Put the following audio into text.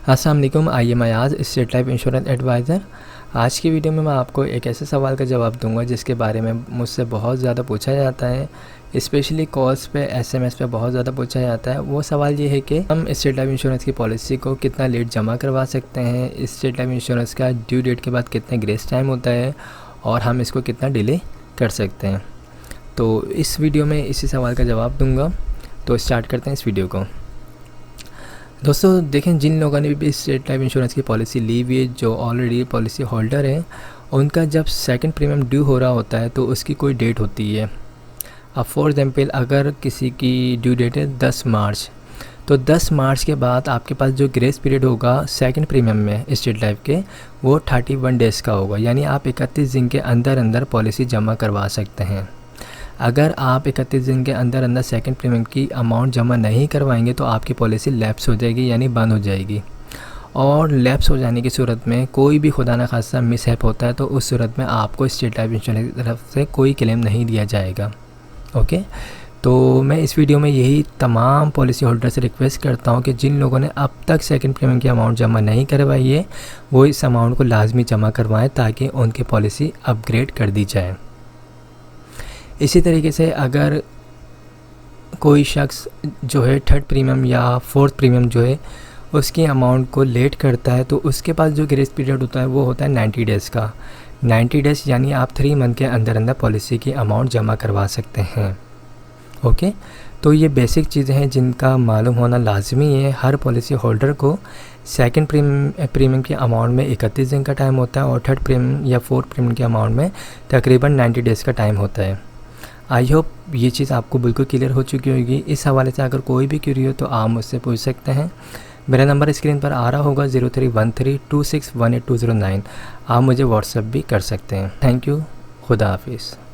अस्सलाम वालेकुम, I am Ayaz, State Life Insurance advisor. आज की वीडियो में मैं आपको एक ऐसे सवाल का जवाब दूंगा जिसके बारे में मुझसे बहुत ज़्यादा पूछा जाता है, स्पेशली कॉल्स पे, एसएमएस पे बहुत ज़्यादा पूछा जाता है। वो सवाल ये है कि हम स्टेट लाइफ इंश्योरेंस की पॉलिसी को कितना लेट जमा करवा सकते हैं, स्टेट लाइफ इंश्योरेंस का ड्यू डेट के बाद कितने ग्रेस टाइम होता है और हम इसको कितना डिले कर सकते हैं। तो इस वीडियो में इसी सवाल का जवाब दूँगा। तो स्टार्ट करते हैं इस वीडियो को। दोस्तों देखें, जिन लोगों ने भी स्टेट लाइफ इंश्योरेंस की पॉलिसी ली हुई है, जो ऑलरेडी पॉलिसी होल्डर है, उनका जब सेकंड प्रीमियम ड्यू हो रहा होता है तो उसकी कोई डेट होती है। अब फॉर एग्जांपल अगर किसी की ड्यू डेट है 10 मार्च, तो 10 मार्च के बाद आपके पास जो ग्रेस पीरियड होगा सेकंड प्रीमियम में स्टेट लाइफ के, वो 31 डेज़ का होगा। यानी आप 31 दिन के अंदर अंदर पॉलिसी जमा करवा सकते हैं। अगर आप 31 दिन के अंदर अंदर सेकंड प्रीमियम की अमाउंट जमा नहीं करवाएंगे तो आपकी पॉलिसी लैप्स हो जाएगी, यानी बंद हो जाएगी। और लैप्स हो जाने की सूरत में कोई भी खुदा न खास्ता मिसहैप होता है तो उस सूरत में आपको स्टेट लाइफ इंश्योरेंस की तरफ से कोई क्लेम नहीं दिया जाएगा। ओके, तो मैं इस वीडियो में यही तमाम पॉलिसी होल्डर से रिक्वेस्ट करता हूँ कि जिन लोगों ने अब तक सेकंड प्रीमियम की अमाउंट जमा नहीं करवाई है वो इस अमाउंट को लाजमी जमा करवाएँ ताकि उनकी पॉलिसी अपग्रेड कर दी जाए। इसी तरीके से अगर कोई शख्स जो है थर्ड प्रीमियम या फोर्थ प्रीमियम जो है उसकी अमाउंट को लेट करता है तो उसके पास जो ग्रेस पीरियड होता है वो होता है 90 डेज़ का। 90 डेज़ यानी आप 3 मंथ के अंदर अंदर पॉलिसी की अमाउंट जमा करवा सकते हैं। ओके, तो ये बेसिक चीज़ें हैं जिनका मालूम होना लाजमी है। हर पॉलिसी होल्डर को सेकंड प्रीमियम की अमाउंट में 31 दिन का टाइम होता है और थर्ड प्रीमियम या फोर्थ प्रीमियम की अमाउंट में तकरीबन 90 डेज़ का टाइम होता है। आई होप ये चीज़ आपको बिल्कुल क्लियर हो चुकी होगी। इस हवाले से अगर कोई भी क्वेरी हो तो आप मुझसे पूछ सकते हैं। मेरा नंबर स्क्रीन पर आ रहा होगा 031326182009। आप मुझे व्हाट्सएप भी कर सकते हैं। थैंक यू, खुदा हाफिज़।